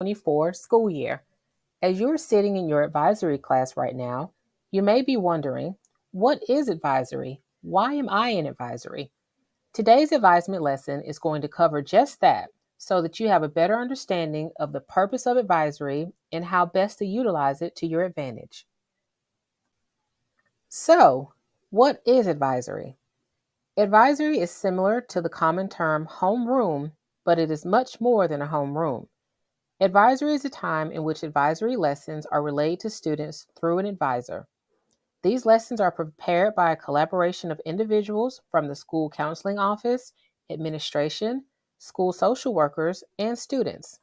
2024 school year. As you're sitting in your advisory class right now, you may be wondering, what is advisory? Why am I in advisory? Today's advisement lesson is going to cover just that so that you have a better understanding of the purpose of advisory and how best to utilize it to your advantage. So, what is advisory? Advisory is similar to the common term homeroom, but it is much more than a homeroom. Advisory is a time in which advisory lessons are relayed to students through an advisor. These lessons are prepared by a collaboration of individuals from the school counseling office, administration, school social workers, and students.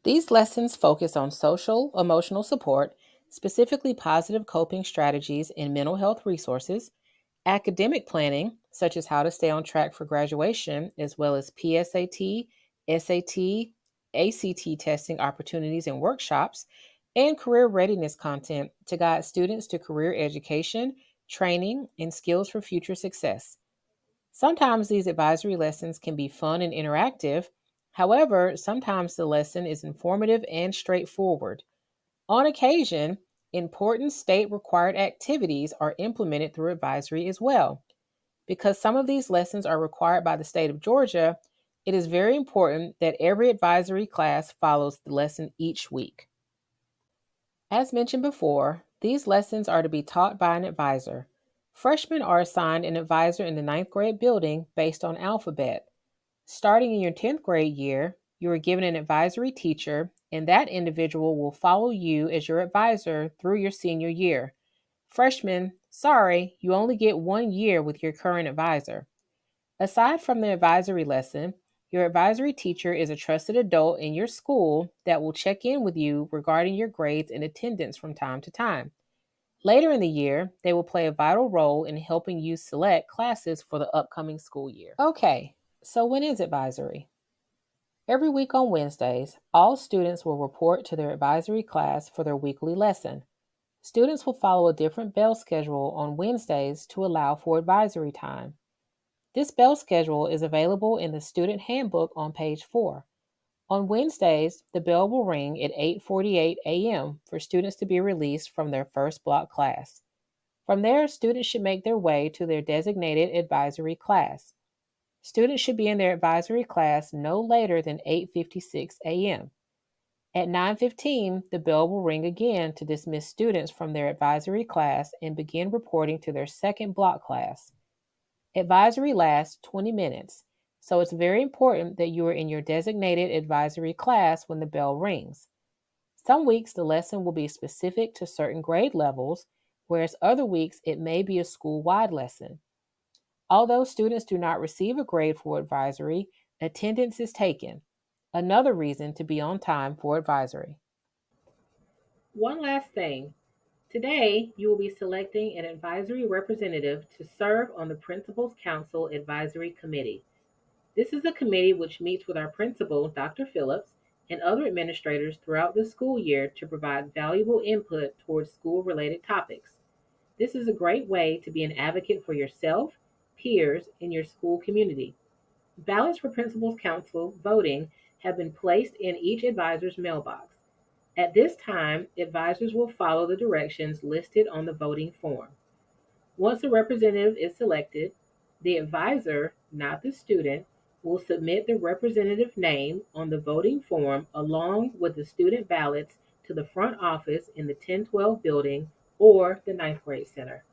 These lessons focus on social emotional support, specifically positive coping strategies and mental health resources, academic planning, such as how to stay on track for graduation, as well as PSAT, SAT, ACT testing opportunities and workshops, and career readiness content to guide students to career education, training, and skills for future success. Sometimes these advisory lessons can be fun and interactive. However, sometimes the lesson is informative and straightforward. On occasion, important state required activities are implemented through advisory as well. Because some of these lessons are required by the state of Georgia, it is very important that every advisory class follows the lesson each week. As mentioned before, these lessons are to be taught by an advisor. Freshmen are assigned an advisor in the ninth grade building based on alphabet. Starting in your 10th grade year, you are given an advisory teacher, and that individual will follow you as your advisor through your senior year. Freshmen, sorry, you only get 1 year with your current advisor. Aside from the advisory lesson, your advisory teacher is a trusted adult in your school that will check in with you regarding your grades and attendance from time to time. Later in the year, they will play a vital role in helping you select classes for the upcoming school year. Okay, so when is advisory? Every week on Wednesdays, all students will report to their advisory class for their weekly lesson. Students will follow a different bell schedule on Wednesdays to allow for advisory time. This bell schedule is available in the student handbook on page 4. On Wednesdays, the bell will ring at 8:48 a.m. for students to be released from their first block class. From there, students should make their way to their designated advisory class. Students should be in their advisory class no later than 8:56 a.m. At 9:15, the bell will ring again to dismiss students from their advisory class and begin reporting to their second block class. Advisory lasts 20 minutes, so it's very important that you are in your designated advisory class when the bell rings. Some weeks the lesson will be specific to certain grade levels, whereas other weeks it may be a school-wide lesson. Although students do not receive a grade for advisory, attendance is taken. Another reason to be on time for advisory. One last thing. Today, you will be selecting an advisory representative to serve on the Principals Council Advisory Committee. This is a committee which meets with our principal, Dr. Phillips, and other administrators throughout the school year to provide valuable input towards school-related topics. This is a great way to be an advocate for yourself, peers, and your school community. Ballots for Principals Council voting have been placed in each advisor's mailbox. At this time, advisors will follow the directions listed on the voting form. Once a representative is selected, the advisor, not the student, will submit the representative name on the voting form along with the student ballots to the front office in the 1012 building or the ninth grade center.